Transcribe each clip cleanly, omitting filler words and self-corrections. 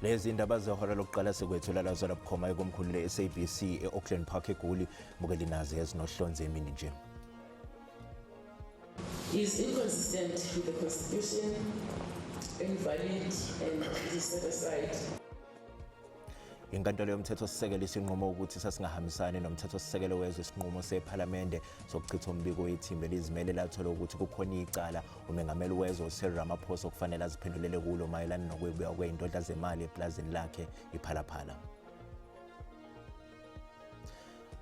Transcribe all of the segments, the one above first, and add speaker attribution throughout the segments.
Speaker 1: Lezi indaba zehora lokuqala sekwethula lazo labukhoma ekomkhulu le-SABC e-Auckland Park eGoli bukeli nazi ezinohlonze emini nje.
Speaker 2: Is inconsistent with the Constitution, invalid and is set aside.
Speaker 1: Inkantolo yomthethosisekelo isinqumo ukuthi sasingahambisani nomthethosisekelo wezwe isinqumo sephalamende sokuchitha umbiko wethimba elizimele lathola ukuthi kukhona icala umengameli wezwe uCyril Ramaphosa okufanele aziphendulele kulo mayelana nokwebiwa kwey'ndodla zemali eplazini lakhe iPhalaphala.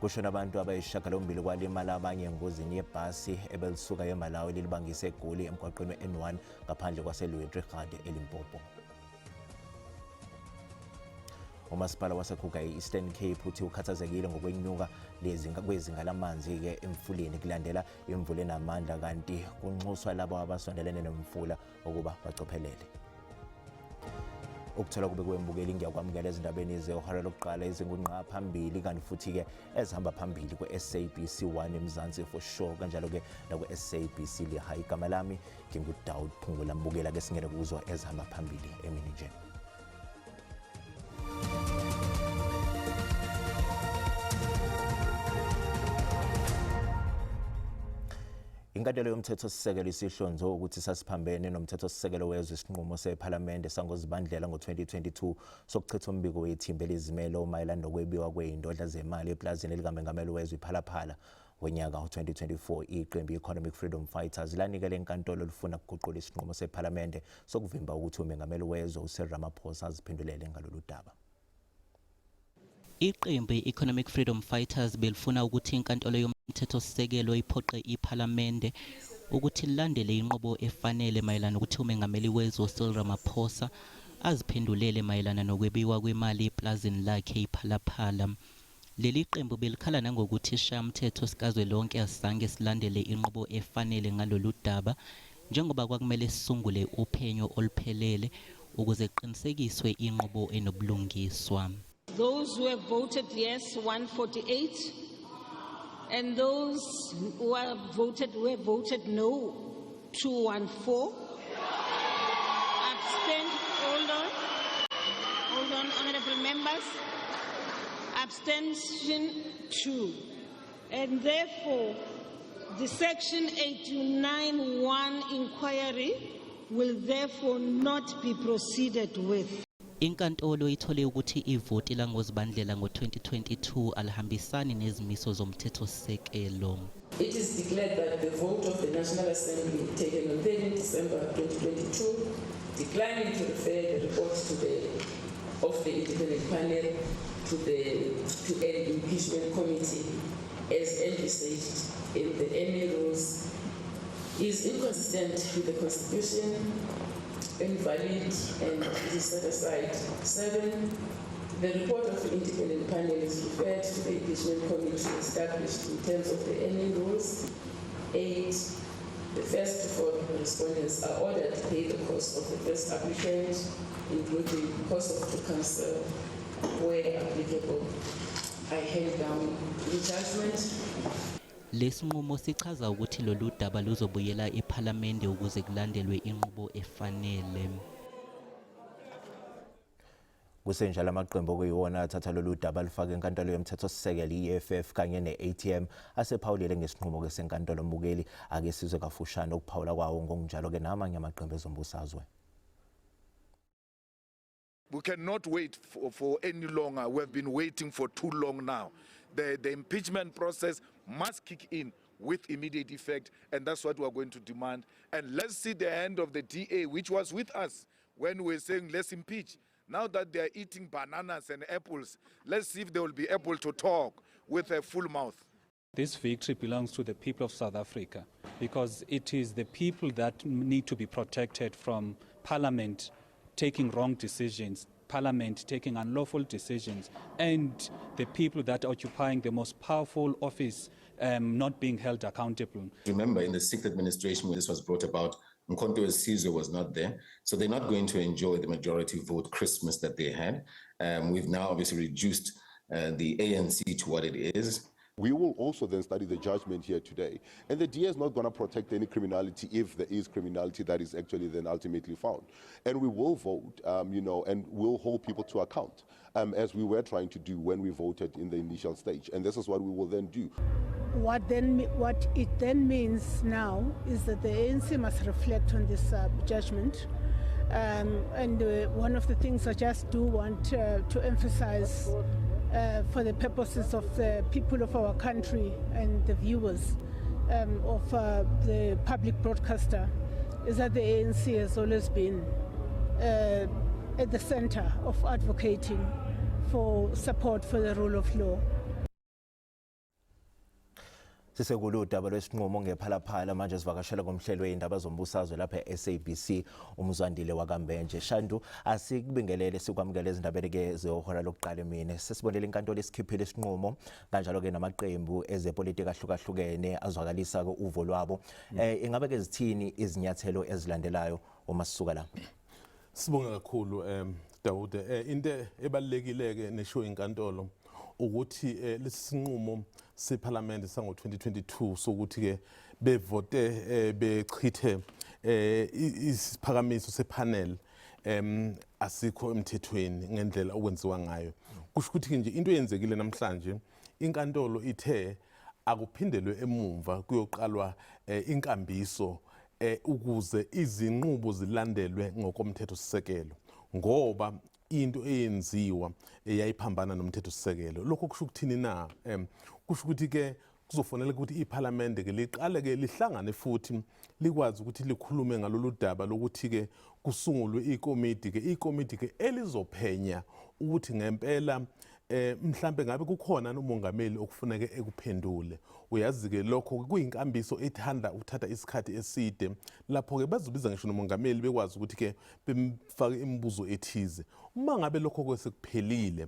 Speaker 1: Kushona abantu abayisishiyagalombili kwalimala abanye engozini yebhasi ebelisuka eMalawi lilibangise eGoli emgwaqweni we-N1 ngaphandle kwase-Louis-Trichardt eLimpopo. Umasipala waseKruger e-Eastern Cape uthi ukhathazekile ngokwenyuka kwezinga lamanzi-ke emfuleni kulandela imvula enamandla kanti kunxuswa labo abasondelene nemfula ukuba bacophelele. Ukuthola kube kwembukeli ngiyakwamukela ezindabeni zehora lokuqala ezingunqa phambili kanti futhi-ke ezihamba phambili kwe-SABC 1 eMzansi for sure kanjalo-ke nakwe-SABC Liha. Igama lami nginguDawud Phungula. Mbukela-ke singene kuzo ezihamba phambili emini nje. Inkantolo yomthethosisekelo isihlonzo ukuthi sasiphambene nomthethosisekelo wezwe isinqumo sephalamende sangozibandlela ngo-2022 sokuchitha umbiko wethimba elizimele omayelana nokwebiwa kwey'ndodla zemali eplazini likamengameli wezwe iPhalaphala. Ngonyaka u-2024 iqembu i-Economic Freedom Fighters lanikela enkantolo lifuna ukuguqula isinqumo sephalamende sokuvimba ukuthi umengameli wezwe uCyril Ramaphosa aziphendulele ngalolu daba.
Speaker 3: Iqembu i-Economic Freedom Fighters belifuna ukuthi inkantolo yomthethosisekelo iphoqe iPhalamende ukuthi lilandele inqubo efanele mayelana ukuthi umengameli wezwe uCyril Ramaphosa aziphendulele mayelana nokwebiwa kwemali eplazini lakhe iPhalaphala. Leli qembu belikhala nangokuthi isishayamthetho sikazwelonke azange silandele inqubo efanele ngalolu daba njengoba kwakumele sisungule uphenyo oluphelele ukuze kuqinisekiswe inqubo enobulungiswa.
Speaker 4: Those who have voted yes, 148, and those who have voted no, 214. Abstain. Hold on, honourable members. Abstention 2, and therefore the Section 891 inquiry will therefore not be proceeded with.
Speaker 3: Inkantolo ithole ukuthi ivoti langozibandlela ngo-2022 alihambisani nezimiso zomthethosisekelo.
Speaker 2: It is declared that the vote of the National Assembly taken on 30 December 2022 declining to refer the report of the independent panel to an impeachment committee as envisaged in the NA rules is inconsistent with the Constitution, invalid and is set aside. 7. The report of the independent panel is referred to the impeachment committee established in terms of the NA rules. 8. The first to four respondents are ordered to pay the cost of the first applicant, including the cost of the counsel, where applicable. I hand down the judgment.
Speaker 3: Lesinqumo sichaza ukuthi lolu daba luzobuyela ePhalamende ukuze kulandelwe inqubo efanele.
Speaker 1: Kusenjalo amaqembu okuyiwona athatha lolu daba lifaka enkantolo yomthethosisekelo i-EFF kanye ne-ATM asephawulile ngesinqumo senkantolo. Mbukeli ake sizwe kafushane ukuphawula kwawo ngokunjalo-ke namanye amaqembu ezombusazwe.
Speaker 5: We cannot wait for any longer. We have been waiting for too long now. The impeachment process must kick in with immediate effect, and that's what we are going to demand. And let's see the end of the DA, which was with us when we were saying let's impeach. Now that they are eating bananas and apples, let's see if they will be able to talk with a full mouth.
Speaker 6: This victory belongs to the people of South Africa because it is the people that need to be protected from Parliament taking wrong decisions, Parliament taking unlawful decisions, and the people that are occupying the most powerful office not being held accountable.
Speaker 7: Remember, in the sixth administration when this was brought about, Mkhonto Sizwe was not there, so they're not going to enjoy the majority vote Christmas that they had. We've now obviously reduced the ANC to what it is.
Speaker 8: We will also then study the judgment here today. And the DA is not going to protect any criminality if there is criminality that is actually then ultimately found. And we will vote, and we'll hold people to account, as we were trying to do when we voted in the initial stage. And this is what we will then do.
Speaker 4: What it then means now is that the ANC must reflect on this judgment. One of the things I just do want to emphasize for the purposes of the people of our country and the viewers of the public broadcaster is that the ANC has always been at the center of advocating for support for the rule of law.
Speaker 1: Sisekulu udaba lwesinqumo ngephalaphala manje sivakashela komhlelo weindaba zombusazwe lapha eSABC umzwandile waKambenje. Shandu asikubingelele sikwamukele izindabeni ke zehora lokuqala emini. Sesibonile inkantolo isikhiphile isinqumo kanjalo ke namaqembu ezepolitiki ahlukahlukene azwakalisa ke uvo lwabo. Ingabe ke zithini izinyathelo ezilandelayo uma sisuka la?
Speaker 9: Sibonga kakhulu Dawude. Into ebalekileke nesho inkantolo ukuthi lesinqumo seParliament sango 2022 sokuthi ke bevote bechithe isiphakamiso sepanel asikho emthethweni ngendlela okwenziwa ngayo. Kusho ukuthi nje into eyenzekile namhlanje inkantolo ithe akuphindelwe emumva kuyoqalwa inkambiso ukuze izinqubo zilandelwe ngokomthetho sisekelo ngoba into eyenziwa eyayiphambana nomthetho sisekelo. Lokho kusho ukuthini na? Kusho ukuthi ke kuzofanele ukuthi iParliament ke liqale ke lihlangane futhi likwazi ukuthi likhulume ngalolu daba lokuthi ke kusungulwe ikomiti ke elizophenya ukuthi ngempela mhlambe ngabe kukhona umongameli okufuneka ekuphendule. Uyazi ke lokho kuyinkambiso ethanda ukuthatha isikhathi eside lapho ke bazobiza ngisho nomongameli bekwazi ukuthi ke bemfake imibuzo ethize. Uma ngabe lokho kwesekuphelile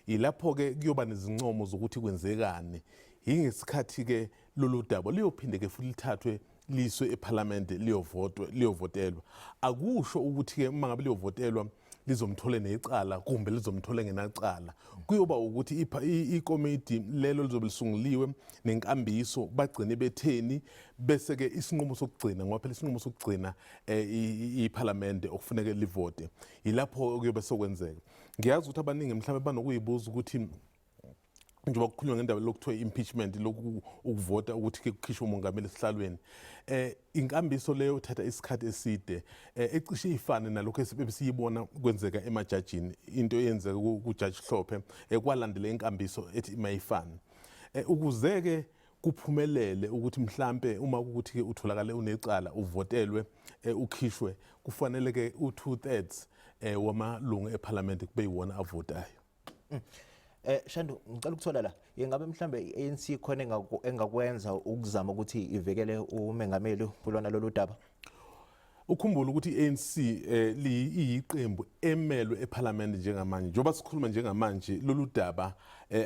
Speaker 9: ilapho ke kuyoba nezincomo zokuthi kwenzekani. Ingesikhathi ke lolu daba liyophinde ke futhi lithathwe liswe eParliament liyovotelwa. Akusho ukuthi ke uma ngabe liyovotelwa lizomthole necala kumbe lizomthole ngenacala. Kuyoba ukuthi ikomiti lelo lizobe lisunguliwe nenkambiso bagcine betheni bese ke isinqumo sokugcina ngoba phela isinqumo sokugcina iParliament okufuneka livote. Ilapho kuyobe sokwenzeka. Ngiyazi ukuthi abaningi mhlawumbe banokuyibuza ukuthi njengoba kukhulunywa ngendaba lokuthiwa impeachment ukuvota ukuthi ke kukhishwe umongameli esihlalweni. Inkambiso leyo uthatha isikhathi eside ecishe ifane nalokho esibesiyibona kwenzeka emajajini into eyenzeka kuJudge Hlophe ekwalandela inkambiso ethi mayifane. Ukuze ke kuphumelele ukuthi mhlambe uma ukuthi ke utholakale unecala uvotelwe ukhishwe kufanele ke u2/3 wamalungu eParliament kube yiwona avotayo.
Speaker 1: Shandu ngicela ukuthola la ingabe mhlambe iANC khona engakwenza ukuzama ukuthi ivekele umengameli kulona lolu daba.
Speaker 9: Ukhumbula ukuthi iANC liyiqembu emelwe eParliament njengamanje. Njoba sikhuluma njengamanje lolu daba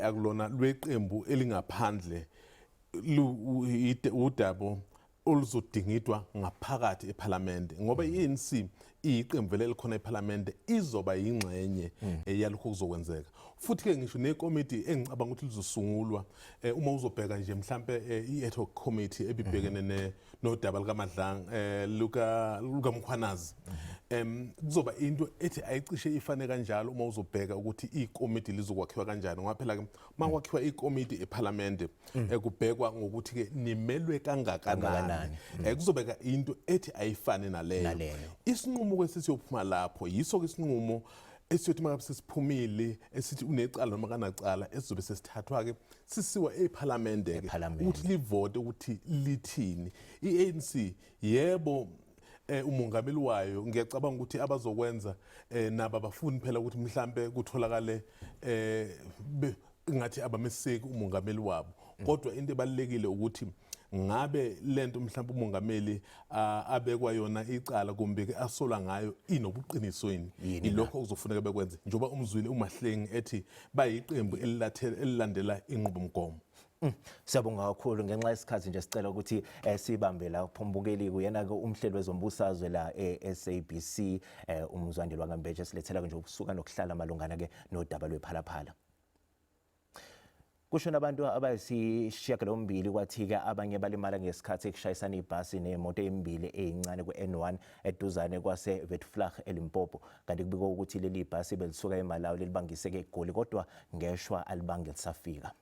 Speaker 9: akulona lweqembu elingaphandle udaba oluzodingidwa ngaphakathi eParliament ngoba iANC iqembu lelikhona eParliament izoba yingxenye yalokho kuzokwenzeka. Futhi ke ngisho nekomiti engicabanga ukuthi lizosungulwa uma uzobheka nje mhlambe iAd hoc committee ebibhekene nodaba likaMadlang lukaMkhwanazi kuzoba into ethi ayicishe ifane kanjalo uma uzobheka ukuthi ikomiti lizokwakhiwa kanjani ngoba phela ke makwakhiwa ikomiti eParliament kubhekwa ngokuthi ke nimelwe kangakanani kuzobeka into ethi ayifane naleyo. Isinqumo kwesisiyophuma lapho yiso ke isinqumo esiyothi manje sesiphumile esithi unecala noma kanacala esizobe sesithathwa ke sisiwa eParliament ke ukuthi livote ukuthi lithini. iANC yebo umongameli wayo ngiyacabanga ukuthi abazokwenza naba bafuni phela ukuthi mhlambe kutholakale ngathi abameseki umongameli wabo kodwa into ebalekile ukuthi ngabe lento mhlawumbe umongameli abekwa yona icala kumbe ke asola ngayo inobuqinisweni ilokho kuzofuneka bekwenze njoba umzwile uMahlengi ethi bayiqembu elilandela inqubomgomo.
Speaker 1: Siyabonga kakhulu ngenxa yesikhathi nje sicela ukuthi sibambe la Phombukeli kuyena ke umhlelo wezombusazwe la eSABC umzwandile waKambenje silethela nje ukusuka nokuhlala malungana ke nodaba lwephalaphala. Kushona abantu abayisishiyagalombili kwathi-ke abanye balimala ngesikhathi ekushayisana ibhasi nemoto embili eyincane ku-N1 eduzane kwase-Witflag eLimpopo. Kanti kubikwa ukuthi leli bhasi belisuka eMalawi lilibangiseke eGoli kodwa ngeshwa alibange lisafika.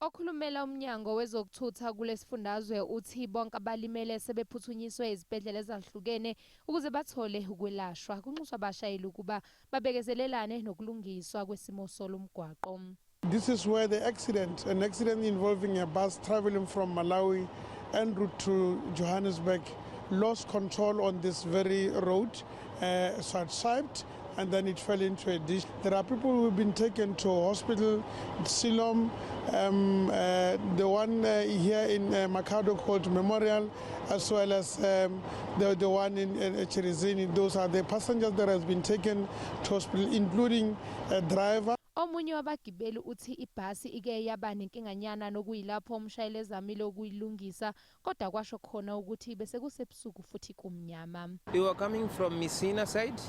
Speaker 10: Okhulumela umnyango wezokuthutha kulesifundazwe uthi bonke abalimele sebephuthunyiswe izibhedlela ezahlukene ukuze bathole ukwelashwa. Kunxuswa abashayeli ukuba babekezelelane nokulungiswa kwesimo solomgwaqo.
Speaker 11: This is where an accident involving a bus traveling from Malawi en route to Johannesburg lost control on this very road, sideswiped, and then it fell into a ditch. There are people who have been taken to hospital, Siloam, the one here in Makado called Memorial, as well as the one in Chirizini. Those are the passengers that have been taken to hospital, including a driver.
Speaker 10: Omunye wabagibeli uthi ibhasi ike yaba nenkinganyana nokuyilapho umshayeli ezamile ukuyilungisa kodwa kwasho khona ukuthi bese kusebusuku futhi kumnyama.
Speaker 12: We were coming from Messina side.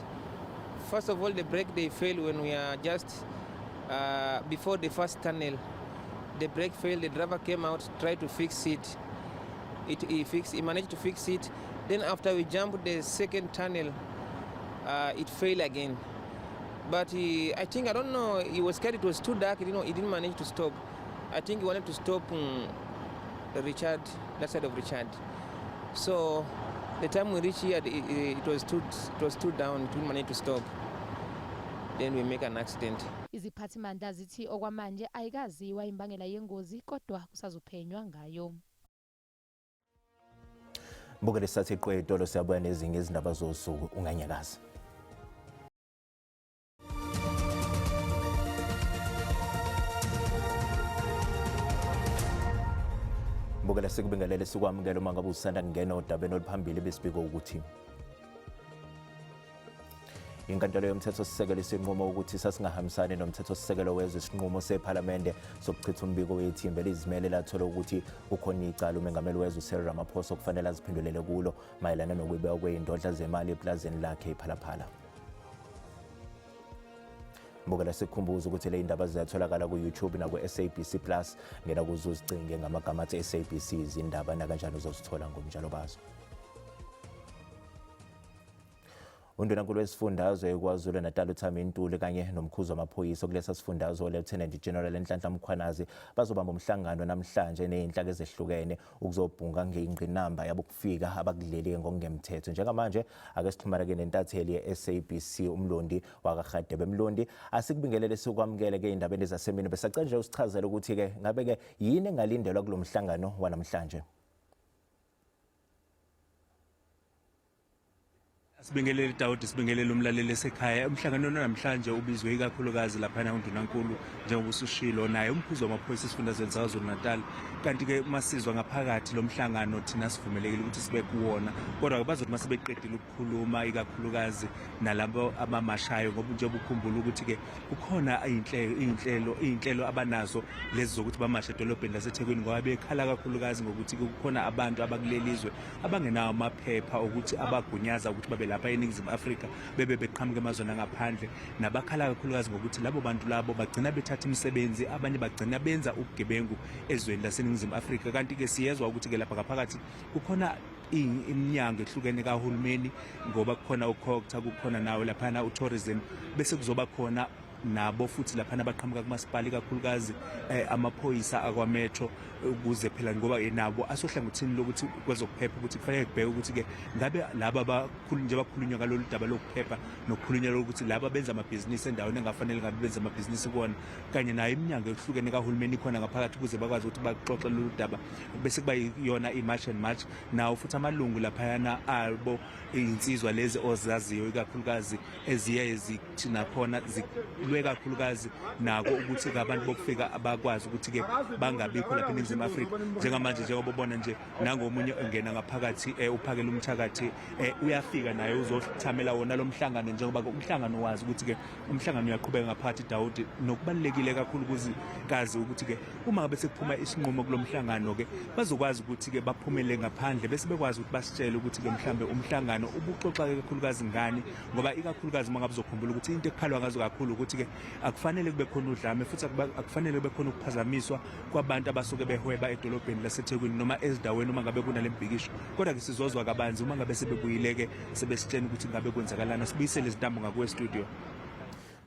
Speaker 12: First of all, the brake they failed when we are just before the first tunnel. The brake failed, the driver came out, tried to fix it. He managed to fix it. Then after we jumped the second tunnel, it failed again. But I think, I don't know, he was scared, it was too dark, he didn't manage to stop. I think he wanted to stop Richard, that side of Richard. So the time we reached here, it was too down, it didn't manage to stop. Then we make an accident.
Speaker 10: Iziphathimandla zithi okwamanje ayikaziwa imbangela yengozi kodwa kusazophenywa ngayo.
Speaker 1: Mbukele sathi iqwetolo siyabuya nezinye izindaba zosuku unganyakaza. Mbukele sikubingelele sikwamukela uma ngabe usanda kungena odabeni oluphambili besibika ukuthi inkantolo yomthethosisekelo isinqumo ukuthi sasingahambisani nomthethosisekelo wezwe isinqumo sephalamende sokuchitha umbiko wethimba elizimele lathola ukuthi ukhona icala umengameli wezwe uCyril Ramaphosa okufanele aziphendulele kulo mayelana nokubekwa kwey'ndodla zemali eplazini lakhe iPhalaphala. Mbukela sikhumbuza ukuthi le indaba ziyatholakala ku-YouTube naku-SABC Plus. Ngena kuzuzicinge ngamagama athi SABC izindaba nakanjani uzozithola ngomnjalo bazo. Undunankulu wesifundazwe eKwaZulu Natal uThami Ntuli kanye nomkhuzi wamaphoyisa kulesa sifundazwe Lieutenant General Nhlanhla Mkhwanazi bazobamba umhlangano namhlanje nezinhlaka ezehlukene ukuzobhunga ngengqinamba yabo kufika abakudleli ngokungemthetho. Njengamanje ake sixhumana ke nentatheli ye-SABC umlondi wakaGadebe. Mlondi, asikubingelele sikwamukele ke indabeni zasemini besacela nje usichazele ukuthi ke ngabe ke yini engalindelwa kulomhlangano wanamhlanje.
Speaker 13: Sibingelele Dawudi, sibingelele umlaleli esekhaya. Umhlangano namhlanje ubizwe ikakhulukazi lapha uNdunankulu njengoba usushilo naye umkhuzi wamaphoyisa esifundazweni saKwaZulu Natal. Kanti ke masizwa ngaphakathi lo mhlangano thina sivumelekile ukuthi sibe kuwona. Kodwa bazothi masebeqedile ukukhuluma ikakhulukazi nalabo abamashayo ngoba nje ukukhumbula ukuthi ke kukhona izinhlelo abanazo lezi zokuthi bamashe edolobheni laseThekwini ngoba bekhala kakhulukazi ngokuthi kukhona abantu abakulelizwe abangenawo amaphepha ukuthi abagunyaza ukuthi babe lapha eNingizimu Afrika bebe beqhamuka emazweni angaphandle nabakhala kakhulukazi ngokuthi labo bantu labo bagcina bethatha imisebenzi abanye bagcina benza ubugebengu ezweni laseNingizimu Afrika. Kanti ke siyezwa ukuthi ke lapha ngaphakathi kukhona iminyango ehlukene kahulumeni ngoba kukhona uCocta, kukhona nawe lapha uTourism, bese kuzoba khona nabo futhi lapha abaqhamuka kumasipala kakhulukazi amaphoyisa akwametro ukuze phela ngoba nabo asohlangothini lokuthi kwezokuphepha ukuthi kufanele kubheke ukuthi ke ngabe laba bakhulunywa ngalolu daba lokuphepha nokukhulunywa ukuthi laba benza amabhizinisi endaweni engafanele ngabe benza amabhizinisi kuona kanye nayo iminyango ehlukene kahulumeni khona ngaphakathi ukuze bakwazi ukuthi baxoxe lolu daba bese kuba yona i-march and march nawo futhi amalungu laphayana abo insizwa lezi ozaziyo ikakhulukazi eziye ezithina khona kakhulukazi nako ukuthi abantu bokufika abakwazi ukuthi ke bangabikho lapha eNingizimu Afrika. Njengamanje njengoba ubona nje nangomunye ongena ngaphakathi uphakela umthakathi uyafika naye uzothamela wona lo mhlangano njengoba umhlangano wazi ukuthi ke umhlangano uyaqhubeka ngaphakathi Dawudi nokubalekile kakhulu kuzikazi ukuthi ke uma ngabe sekuphuma isinqumo kulo mhlangano ke bazokwazi ukuthi ke baphumele ngaphandle bese bekwazi ukuthi basitshele ukuthi ke mhlambe umhlangano ubuxoxa kakhulukazi ngani ngoba ikakhulukazi mangabe uzokhumbula ukuthi futhi into ekhalwa ngazo kakhulu ukuthi-ke akufanele kube khona udlame futhi akufanele kube khona ukuphazamiswa kwabantu abasuke behweba edolobheni laseThekwini noma ezindaweni uma ngabe kunale mbhikisho. Kodwa-ke sizozwa kabanzi uma ngabe sebebuyile-ke sebesitshena ukuthi ngabe kwenzakalana. Sibuyisele izintambo ngakwe-studio.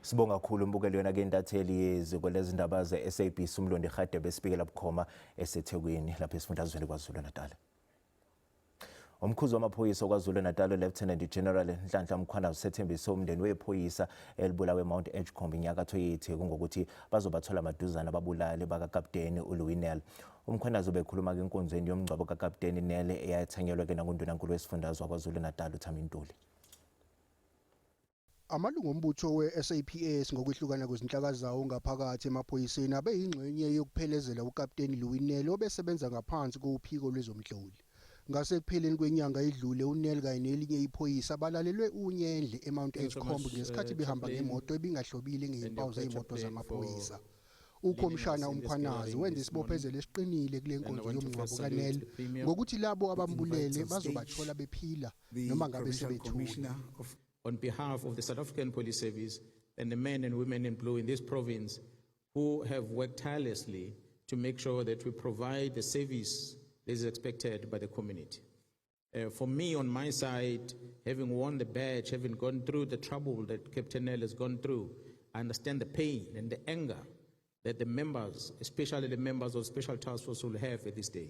Speaker 1: Sibonga kakhulu umbukeli yona ke intatheli yeziko lezindaba ze-SABC uMlondi Radebe Speaker Bukhoma eseThekwini lapha esifundazweni KwaZulu-Natal. Umkhuzi wamaphoyisa KwaZulu-Natal Lieutenant General Nhlanhla Mkhwana usethembise umndeni wephoyisa elibulawe Mount Edgecombe inyakatho yeTheku ngokuthi bazobathola maduzana ababulali bakaKapteni uLuwinel. Umkhwana ubekhuluma ke enkonzweni yomngcwabo kaKapteni Nele eyathanyelwa ke nangundunankulu wesifundazwe KwaZulu-Natal uThamintuli.
Speaker 14: Amalungu ombutho we-SAPS ngokwehlukana kwezinhlaka zawo ngaphakathi emaphoyiseni abeyingxenye yokuphelezela uKapteni Luwinel obesebenza ngaphansi kophiko lwezomhloli. Ngasekupheleni kwenyanga edlule uNel kanye nelinye iphoyisa balalelwe unyendle eMount Edgecombe ngesikhathi behamba ngemoto ebingahlobile ngezimpawu zezimoto zamaphoyisa. Ukhomishana uMkhwanazi wenza isibophezelo esiqinile kule nkonzo yomngcwabo kaNel ngokuthi labo abambulele bazobathola bephila noma ngabe sebethule.
Speaker 15: On behalf of the South African Police Service and the men and women in blue in this province who have worked tirelessly to make sure that we provide the service that is expected by the community. For me, on my side, having worn the badge, having gone through the trouble that Captain Nel has gone through, I understand the pain and the anger that the members, especially the members of Special Task Force, will have at this day.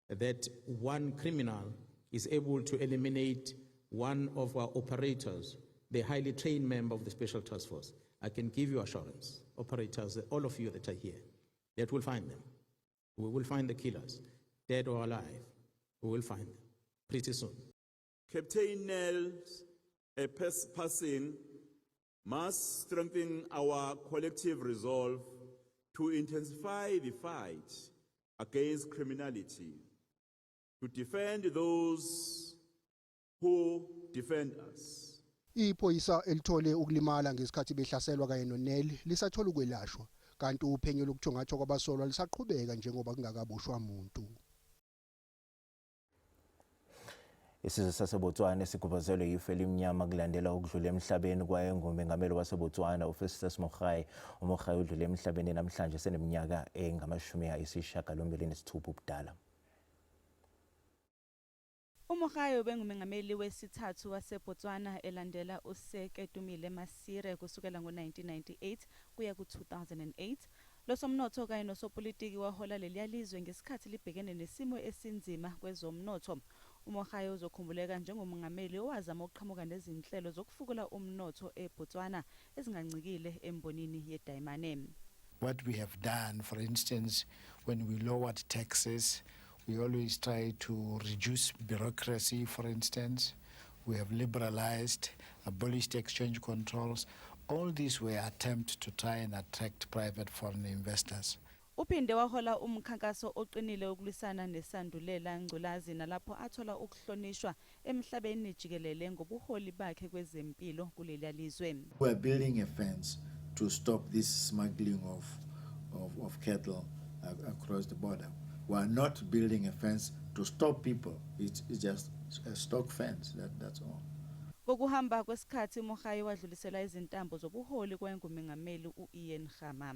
Speaker 15: That one criminal is able to eliminate one of our operators, the highly trained member of the Special Task Force. I can give you assurance, operators, all of you that are here, that we'll find them. We will find the killers, dead or alive. We will find them pretty soon.
Speaker 16: Captain Nel's passing must strengthen our collective resolve to intensify the fight against criminality, to defend those who defend us.
Speaker 14: Iphoyisa elithole ukulimala ngesikhathi behlaselwa kanye noNel lisathola ukwelashwa kanti uphenyo lokuthongathwa kwabasolwa lisaqhubeka njengoba kungakaboshwa umuntu.
Speaker 1: Isizwe saseBotswana sigubhazelwe yifu elimnyama kulandela ukudlula emhlabeni kwayengumengameli waseBotswana uFestus Mogae. uMogae udlule emhlabeni namhlanje seneminyaka engama-86 ubudala.
Speaker 17: uMogae ubengumengameli wesithathu waseBotswana elandela uSeketumile Masire kusukela ngo-1998 kuya ku-2008. Losomnotho kanye nosopolitiki wahola leliyalizwe ngesikhathi libhekene nesimo esinzima kwezomnotho. uMogae uzokhumbuleka njengomongameli owazama ukuqhamuka nezinhlelo zokufukula umnotho eBotswana ezingancikile embonini yedayimane.
Speaker 18: What we have done, for instance, when we lowered taxes, we always try to reduce bureaucracy, for instance. We have liberalized, abolished exchange controls. All these were attempts to try and attract private foreign investors.
Speaker 17: Uphinde wahola umkhankaso oqinile ukulwisana nesandulela ngculazi nalapho athola ukuhlonishwa emhlabeni jikelele ngobuholi bakhe kwezempilo kulelizwe.
Speaker 18: We are building a fence to stop this smuggling of cattle across the border. We are not building a fence to stop people. It's just a stock fence, that's all.
Speaker 17: Ngokuhamba kwesikhathi uMogae wadlulisela izintambo zobuholi kwengumengameli uIan Khama.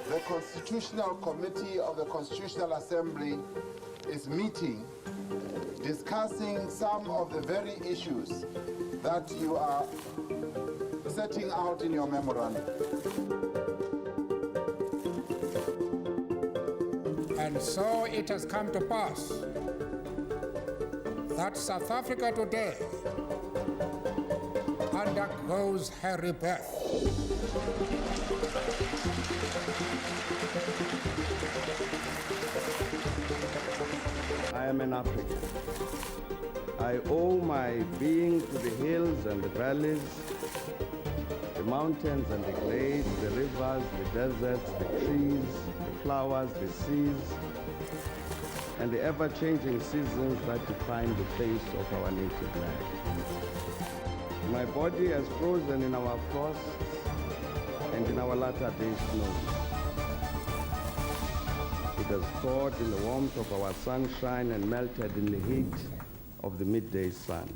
Speaker 19: The Constitutional Committee of the Constitutional Assembly is meeting, discussing some of the very issues that you are setting out in your memorandum.
Speaker 20: And so it has come to pass that South Africa today undergoes her rebirth.
Speaker 21: I am an African. I owe my being to the hills and the valleys, the mountains and the glades, the rivers, the deserts, the trees, the flowers, the seas, and the ever-changing seasons that define the face of our native land. My body has frozen in our frosts and in our latter-day snows. It has thawed in the warmth of our sunshine and melted in the heat of the midday sun.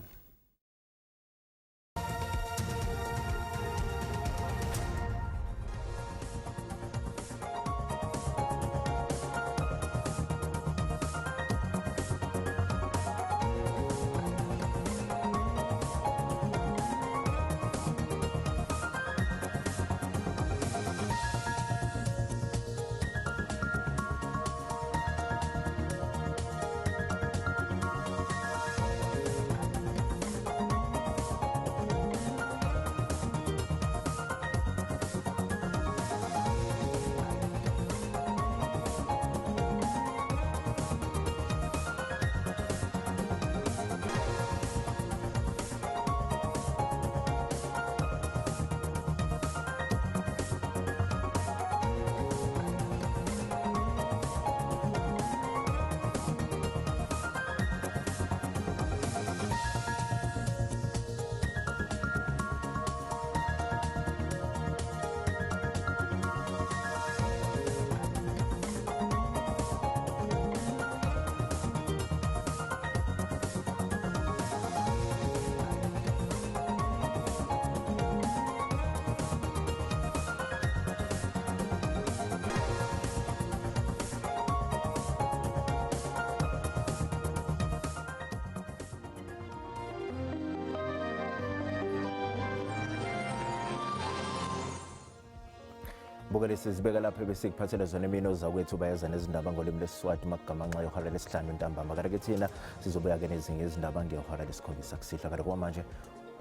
Speaker 1: Bukele sizibeka lapha besikuphathele zona imini ozakwethu bayeza nezindaba ngolimi lesiSwati magama nxa yohora lesihlanu ntambama kanti ke thina sizobuya ke nezinye izindaba ngehora lesikhombisa kusihlwa kanti kwamanje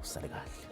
Speaker 1: usale kahle.